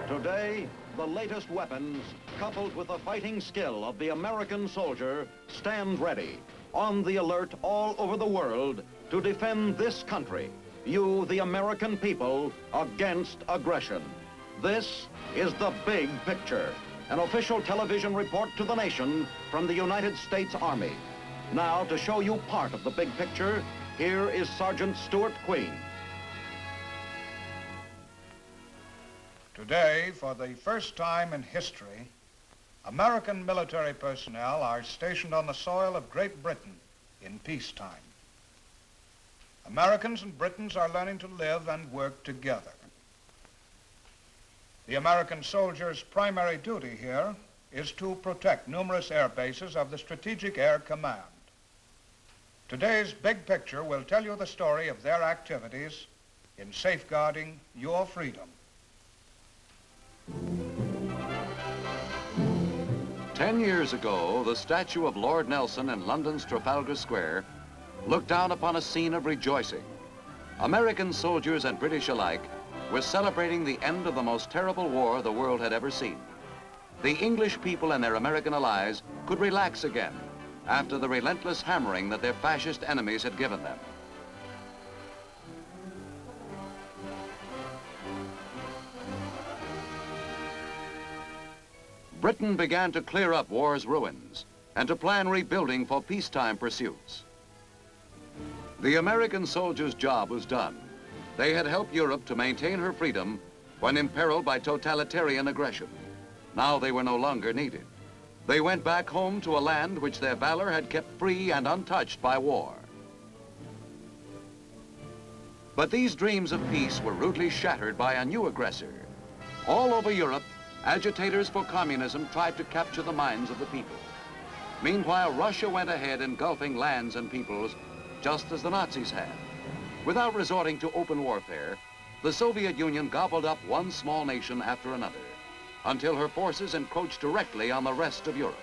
Today, the latest weapons, coupled with the fighting skill of the American soldier, stand ready, on the alert all over the world to defend this country, you, the American people, against aggression. This is The Big Picture, an official television report to the nation from the United States Army. Now, to show you part of the big picture, here is Sergeant Stuart Queen. Today, for the first time in history, American military personnel are stationed on the soil of Great Britain in peacetime. Americans and Britons are learning to live and work together. The American soldier's primary duty here is to protect numerous air bases of the Strategic Air Command. Today's big picture will tell you the story of their activities in safeguarding your freedom. 10 years ago, the statue of Lord Nelson in London's Trafalgar Square looked down upon a scene of rejoicing. American soldiers and British alike were celebrating the end of the most terrible war the world had ever seen. The English people and their American allies could relax again after the relentless hammering that their fascist enemies had given them. Britain began to clear up war's ruins and to plan rebuilding for peacetime pursuits. The American soldiers' job was done. They had helped Europe to maintain her freedom when imperiled by totalitarian aggression. Now they were no longer needed. They went back home to a land which their valor had kept free and untouched by war. But these dreams of peace were rudely shattered by a new aggressor. All over Europe, agitators for communism tried to capture the minds of the people. Meanwhile, Russia went ahead engulfing lands and peoples just as the Nazis had. Without resorting to open warfare, the Soviet Union gobbled up one small nation after another until her forces encroached directly on the rest of Europe.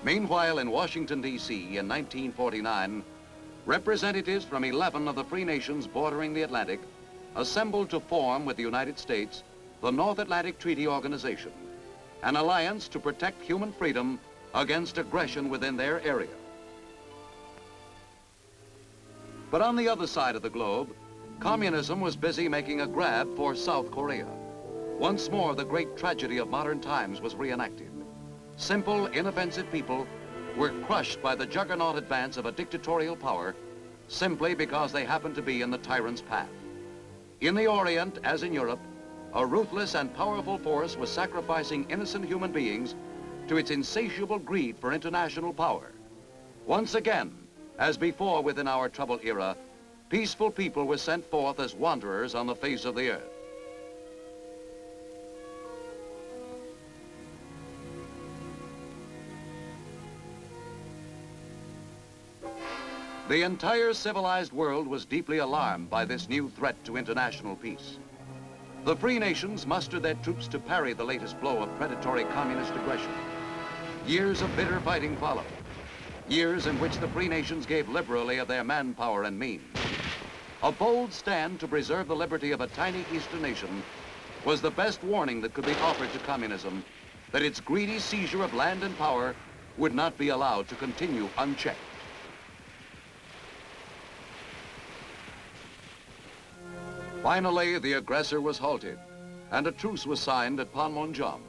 Meanwhile, in Washington, D.C. in 1949, representatives from 11 of the free nations bordering the Atlantic assembled to form with the United States the North Atlantic Treaty Organization, an alliance to protect human freedom against aggression within their area. But on the other side of the globe, communism was busy making a grab for South Korea. Once more, the great tragedy of modern times was reenacted. Simple, inoffensive people were crushed by the juggernaut advance of a dictatorial power simply because they happened to be in the tyrant's path. In the Orient, as in Europe, a ruthless and powerful force was sacrificing innocent human beings to its insatiable greed for international power. Once again, as before within our troubled era, peaceful people were sent forth as wanderers on the face of the earth. The entire civilized world was deeply alarmed by this new threat to international peace. The free nations mustered their troops to parry the latest blow of predatory communist aggression. Years of bitter fighting followed. Years in which the free nations gave liberally of their manpower and means. A bold stand to preserve the liberty of a tiny eastern nation was the best warning that could be offered to communism that its greedy seizure of land and power would not be allowed to continue unchecked. Finally, the aggressor was halted, and a truce was signed at Panmunjom.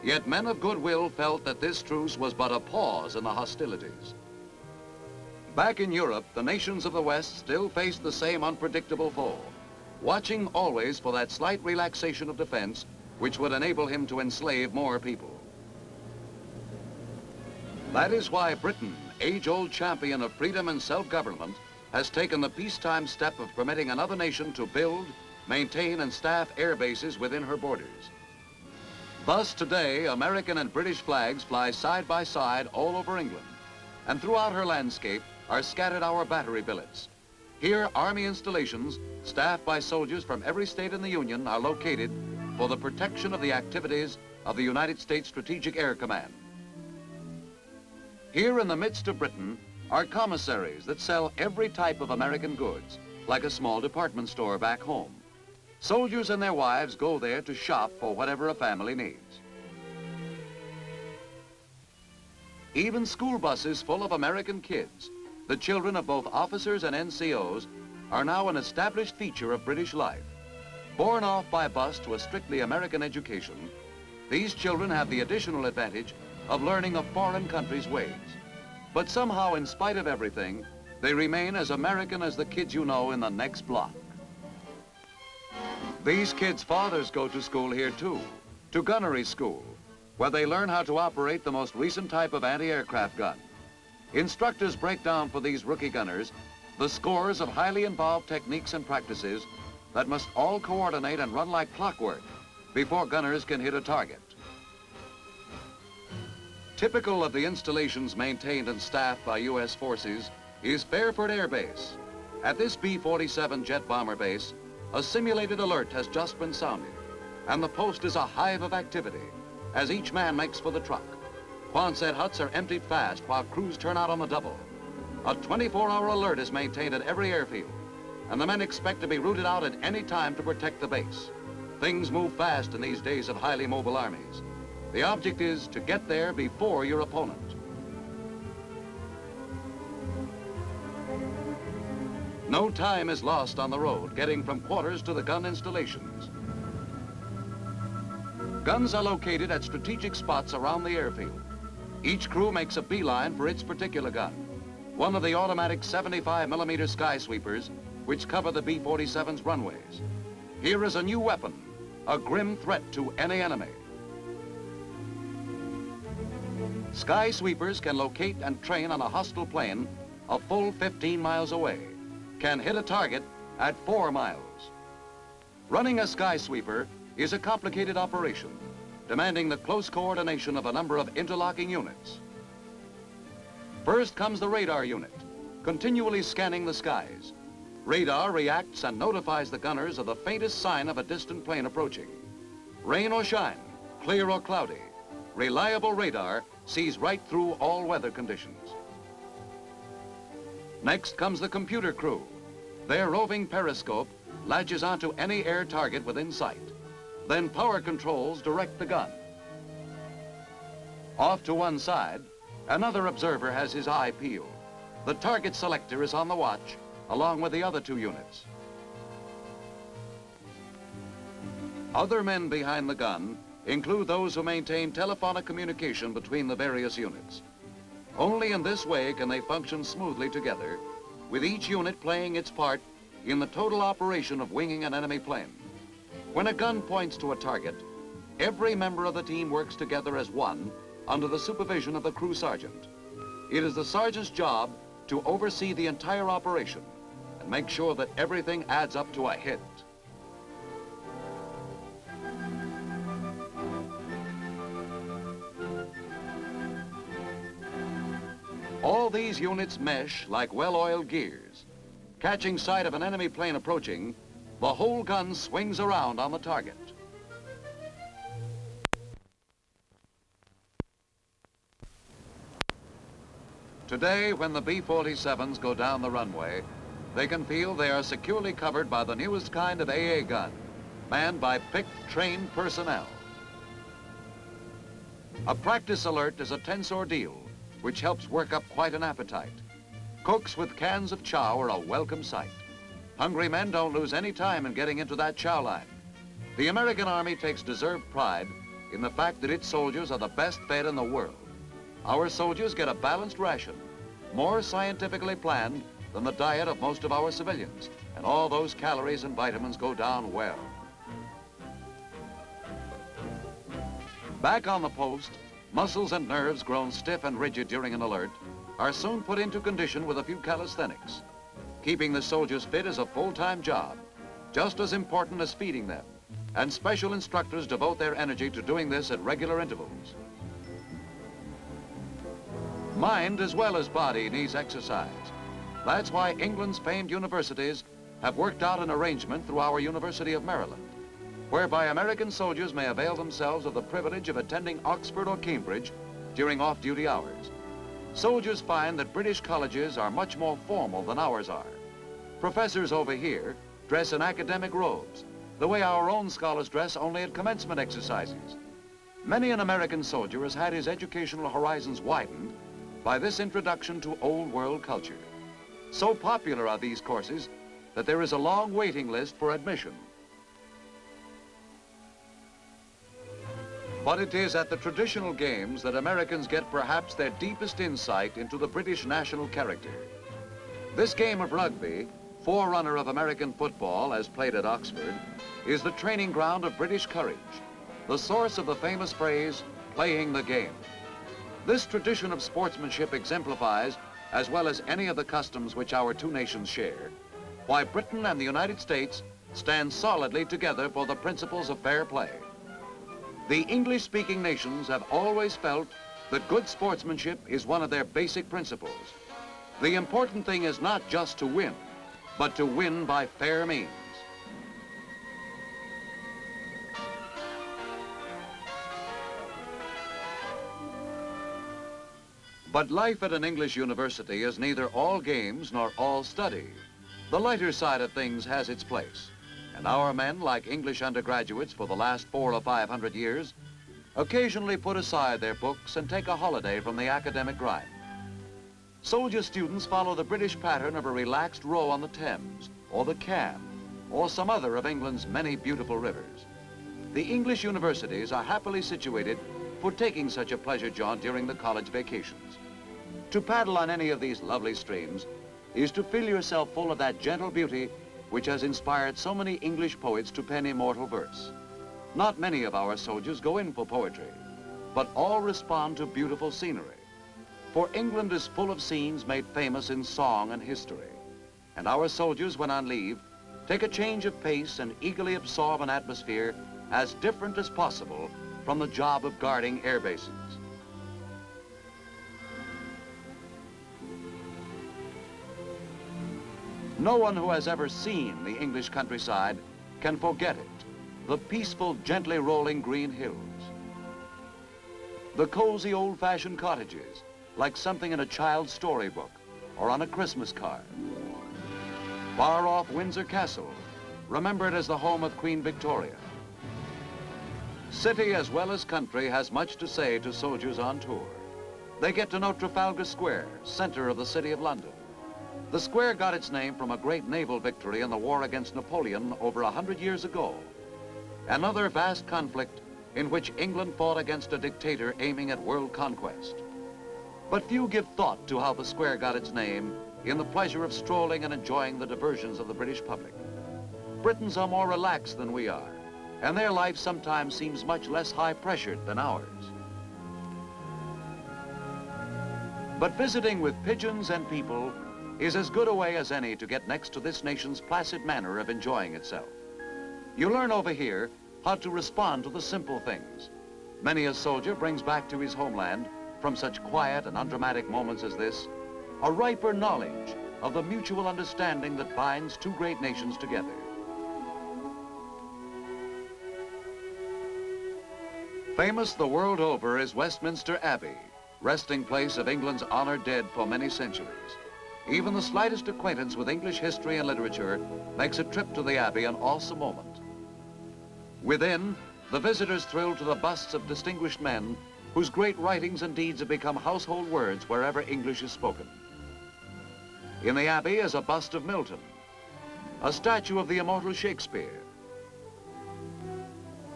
Yet men of goodwill felt that this truce was but a pause in the hostilities. Back in Europe, the nations of the West still faced the same unpredictable foe, watching always for that slight relaxation of defense which would enable him to enslave more people. That is why Britain, age-old champion of freedom and self-government, has taken the peacetime step of permitting another nation to build, maintain, and staff air bases within her borders. Thus, today, American and British flags fly side by side all over England, and throughout her landscape are scattered our battery billets. Here, Army installations, staffed by soldiers from every state in the Union, are located for the protection of the activities of the United States Strategic Air Command. Here in the midst of Britain are commissaries that sell every type of American goods, like a small department store back home. Soldiers and their wives go there to shop for whatever a family needs. Even school buses full of American kids, the children of both officers and NCOs, are now an established feature of British life. Borne off by bus to a strictly American education, these children have the additional advantage of learning a foreign country's ways. But somehow, in spite of everything, they remain as American as the kids you know in the next block. These kids' fathers go to school here too, to gunnery school, where they learn how to operate the most recent type of anti-aircraft gun. Instructors break down for these rookie gunners the scores of highly involved techniques and practices that must all coordinate and run like clockwork before gunners can hit a target. Typical of the installations maintained and staffed by U.S. forces is Fairford Air Base. At this B-47 jet bomber base, a simulated alert has just been sounded, and the post is a hive of activity as each man makes for the truck. Quonset huts are emptied fast while crews turn out on the double. A 24-hour alert is maintained at every airfield, and the men expect to be routed out at any time to protect the base. Things move fast in these days of highly mobile armies. The object is to get there before your opponent. No time is lost on the road getting from quarters to the gun installations. Guns are located at strategic spots around the airfield. Each crew makes a beeline for its particular gun. One of the automatic 75mm sky sweepers which cover the B-47's runways. Here is a new weapon, a grim threat to any enemy. Sky sweepers can locate and train on a hostile plane a full 15 miles away, can hit a target at 4 miles. Running a sky sweeper is a complicated operation, demanding the close coordination of a number of interlocking units. First comes the radar unit, continually scanning the skies. Radar reacts and notifies the gunners of the faintest sign of a distant plane approaching. Rain or shine, clear or cloudy, reliable radar sees right through all weather conditions. Next comes the computer crew. Their roving periscope latches onto any air target within sight. Then power controls direct the gun. Off to one side, another observer has his eye peeled. The target selector is on the watch, along with the other 2 units. Other men behind the gun include those who maintain telephonic communication between the various units. Only in this way can they function smoothly together, with each unit playing its part in the total operation of winging an enemy plane. When a gun points to a target, every member of the team works together as one under the supervision of the crew sergeant. It is the sergeant's job to oversee the entire operation and make sure that everything adds up to a hit. All these units mesh like well-oiled gears. Catching sight of an enemy plane approaching, the whole gun swings around on the target. Today, when the B-47s go down the runway, they can feel they are securely covered by the newest kind of AA gun, manned by picked, trained personnel. A practice alert is a tense ordeal, which helps work up quite an appetite. Cooks with cans of chow are a welcome sight. Hungry men don't lose any time in getting into that chow line. The American Army takes deserved pride in the fact that its soldiers are the best fed in the world. Our soldiers get a balanced ration, more scientifically planned than the diet of most of our civilians, and all those calories and vitamins go down well. Back on the post, muscles and nerves grown stiff and rigid during an alert are soon put into condition with a few calisthenics. Keeping the soldiers fit is a full-time job, just as important as feeding them, and special instructors devote their energy to doing this at regular intervals. Mind as well as body needs exercise. That's why England's famed universities have worked out an arrangement through our University of Maryland, whereby American soldiers may avail themselves of the privilege of attending Oxford or Cambridge during off-duty hours. Soldiers find that British colleges are much more formal than ours are. Professors over here dress in academic robes, the way our own scholars dress only at commencement exercises. Many an American soldier has had his educational horizons widened by this introduction to old world culture. So popular are these courses that there is a long waiting list for admission. But it is at the traditional games that Americans get perhaps their deepest insight into the British national character. This game of rugby, forerunner of American football as played at Oxford, is the training ground of British courage, the source of the famous phrase, playing the game. This tradition of sportsmanship exemplifies, as well as any of the customs which our two nations share, why Britain and the United States stand solidly together for the principles of fair play. The English-speaking nations have always felt that good sportsmanship is one of their basic principles. The important thing is not just to win, but to win by fair means. But life at an English university is neither all games nor all study. The lighter side of things has its place, and our men, like English undergraduates for the last 400 or 500 years, occasionally put aside their books and take a holiday from the academic grind. Soldier students follow the British pattern of a relaxed row on the Thames, or the Cam, or some other of England's many beautiful rivers. The English universities are happily situated for taking such a pleasure jaunt during the college vacations. To paddle on any of these lovely streams is to fill yourself full of that gentle beauty which has inspired so many English poets to pen immortal verse. Not many of our soldiers go in for poetry, but all respond to beautiful scenery. For England is full of scenes made famous in song and history, and our soldiers, when on leave, take a change of pace and eagerly absorb an atmosphere as different as possible from the job of guarding air bases. No one who has ever seen the English countryside can forget it, the peaceful, gently rolling green hills, the cozy old-fashioned cottages, like something in a child's storybook or on a Christmas card. Far off Windsor Castle, remembered as the home of Queen Victoria. City as well as country has much to say to soldiers on tour. They get to know Trafalgar Square, center of the city of London. The square got its name from a great naval victory in the war against Napoleon over 100 years ago. Another vast conflict in which England fought against a dictator aiming at world conquest. But few give thought to how the square got its name in the pleasure of strolling and enjoying the diversions of the British public. Britons are more relaxed than we are, and their life sometimes seems much less high-pressured than ours. But visiting with pigeons and people is as good a way as any to get next to this nation's placid manner of enjoying itself. You learn over here how to respond to the simple things. Many a soldier brings back to his homeland, from such quiet and undramatic moments as this, a riper knowledge of the mutual understanding that binds two great nations together. Famous the world over is Westminster Abbey, resting place of England's honored dead for many centuries. Even the slightest acquaintance with English history and literature makes a trip to the Abbey an awesome moment. Within, the visitors thrill to the busts of distinguished men whose great writings and deeds have become household words wherever English is spoken. In the Abbey is a bust of Milton, a statue of the immortal Shakespeare.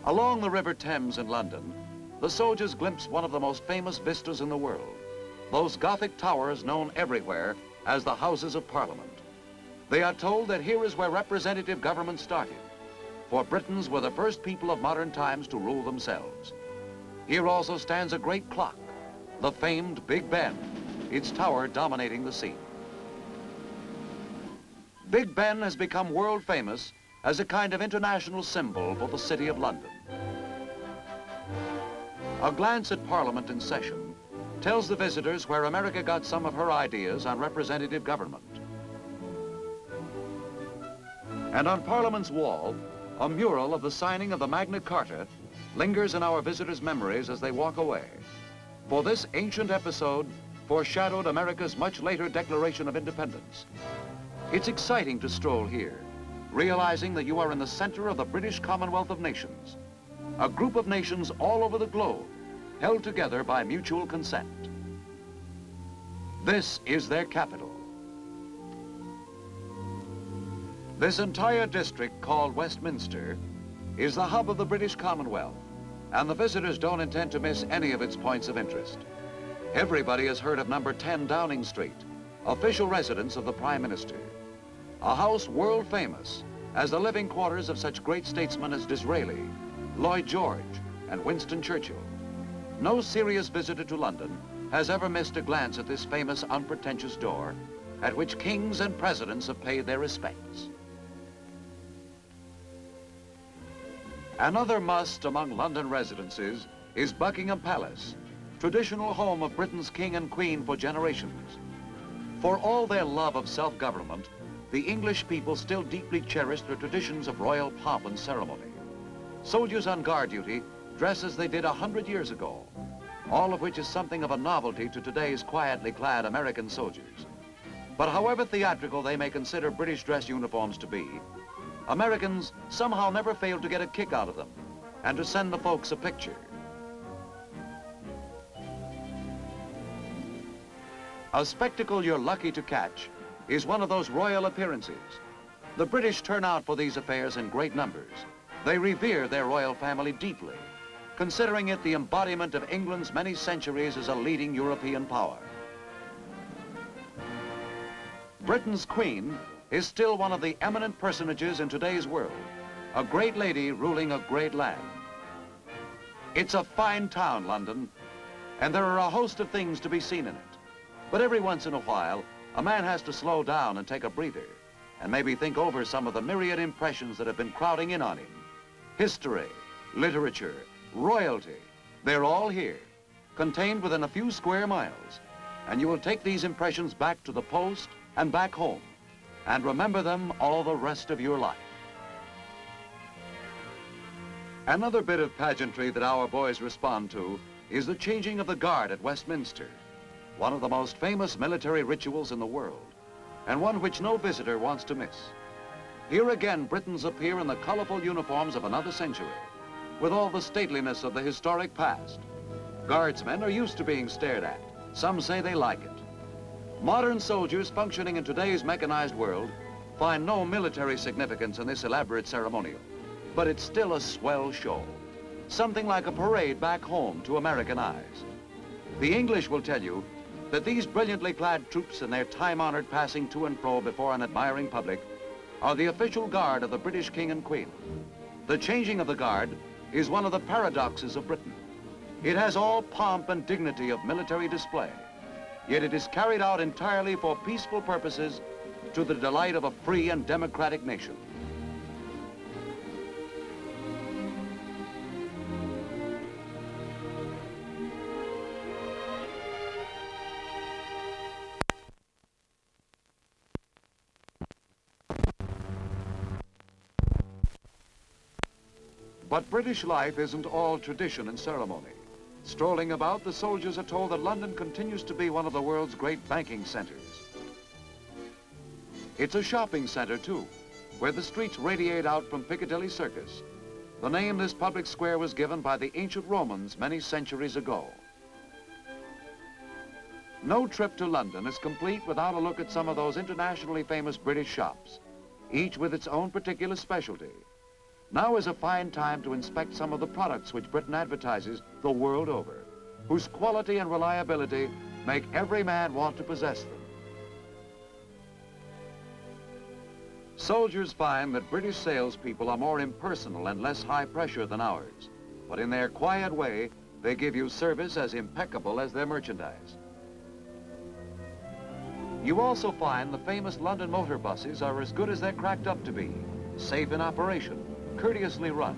Along the River Thames in London, the soldiers glimpse one of the most famous vistas in the world, those Gothic towers known everywhere as the Houses of Parliament. They are told that here is where representative government started, for Britons were the first people of modern times to rule themselves. Here also stands a great clock, the famed Big Ben, its tower dominating the scene. Big Ben has become world famous as a kind of international symbol for the City of London. A glance at Parliament in session tells the visitors where America got some of her ideas on representative government. And on Parliament's wall, a mural of the signing of the Magna Carta lingers in our visitors' memories as they walk away. For this ancient episode foreshadowed America's much later Declaration of Independence. It's exciting to stroll here, realizing that you are in the center of the British Commonwealth of Nations, a group of nations all over the globe, held together by mutual consent. This is their capital. This entire district, called Westminster, is the hub of the British Commonwealth, and the visitors don't intend to miss any of its points of interest. Everybody has heard of number 10 Downing Street, official residence of the Prime Minister, a house world famous as the living quarters of such great statesmen as Disraeli, Lloyd George, and Winston Churchill. No serious visitor to London has ever missed a glance at this famous unpretentious door at which kings and presidents have paid their respects. Another must among London residences is Buckingham Palace, traditional home of Britain's king and queen for generations. For all their love of self-government, the English people still deeply cherish the traditions of royal pomp and ceremony. Soldiers on guard duty dress as they did 100 years ago, all of which is something of a novelty to today's quietly clad American soldiers. But however theatrical they may consider British dress uniforms to be, Americans somehow never fail to get a kick out of them and to send the folks a picture. A spectacle you're lucky to catch is one of those royal appearances. The British turn out for these affairs in great numbers. They revere their royal family deeply, considering it the embodiment of England's many centuries as a leading European power. Britain's Queen is still one of the eminent personages in today's world, a great lady ruling a great land. It's a fine town, London, and there are a host of things to be seen in it. But every once in a while, a man has to slow down and take a breather, and maybe think over some of the myriad impressions that have been crowding in on him. History, literature, royalty, they're all here, contained within a few square miles, and you will take these impressions back to the post and back home, and remember them all the rest of your life. Another bit of pageantry that our boys respond to is the changing of the guard at Westminster, one of the most famous military rituals in the world, and one which no visitor wants to miss. Here again, Britons appear in the colorful uniforms of another century, with all the stateliness of the historic past. Guardsmen are used to being stared at. Some say they like it. Modern soldiers functioning in today's mechanized world find no military significance in this elaborate ceremonial, but it's still a swell show, something like a parade back home to American eyes. The English will tell you that these brilliantly clad troops and their time-honored passing to and fro before an admiring public are the official guard of the British King and Queen. The changing of the guard is one of the paradoxes of Britain. It has all pomp and dignity of military display, yet it is carried out entirely for peaceful purposes to the delight of a free and democratic nation. But British life isn't all tradition and ceremony. Strolling about, the soldiers are told that London continues to be one of the world's great banking centers. It's a shopping center, too, where the streets radiate out from Piccadilly Circus. The name this public square was given by the ancient Romans many centuries ago. No trip to London is complete without a look at some of those internationally famous British shops, each with its own particular specialty. Now is a fine time to inspect some of the products which Britain advertises the world over, whose quality and reliability make every man want to possess them. Soldiers find that British salespeople are more impersonal and less high pressure than ours, but in their quiet way, they give you service as impeccable as their merchandise. You also find the famous London motor buses are as good as they're cracked up to be, safe in operation, courteously run.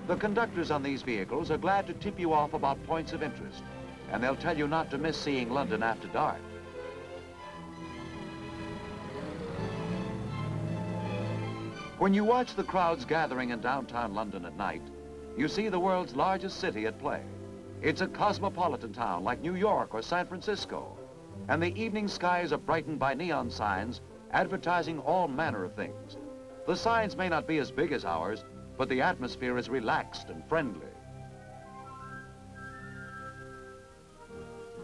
The conductors on these vehicles are glad to tip you off about points of interest, and they'll tell you not to miss seeing London after dark. When you watch the crowds gathering in downtown London at night, you see the world's largest city at play. It's a cosmopolitan town like New York or San Francisco, and the evening skies are brightened by neon signs advertising all manner of things. The signs may not be as big as ours, but the atmosphere is relaxed and friendly.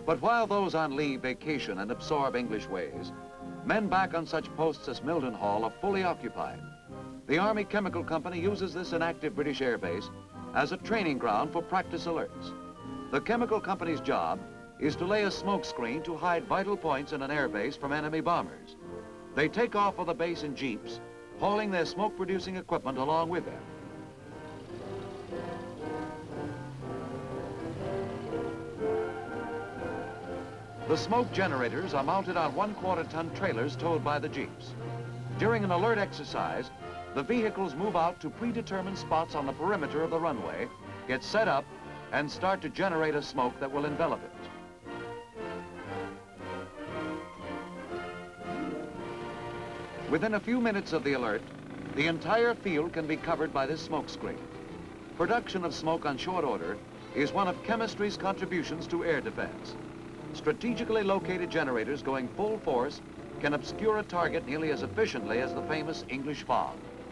But while those on leave vacation and absorb English ways, men back on such posts as Mildenhall are fully occupied. The Army Chemical Company uses this inactive British air base as a training ground for practice alerts. The chemical company's job is to lay a smoke screen to hide vital points in an air base from enemy bombers. They take off of the base in jeeps, hauling their smoke-producing equipment along with them. The smoke generators are mounted on 1/4-ton trailers towed by the jeeps. During an alert exercise, the vehicles move out to predetermined spots on the perimeter of the runway, get set up, and start to generate a smoke that will envelop it. Within a few minutes of the alert, the entire field can be covered by this smoke screen. Production of smoke on short order is one of chemistry's contributions to air defense. Strategically located generators going full force can obscure a target nearly as efficiently as the famous English fog.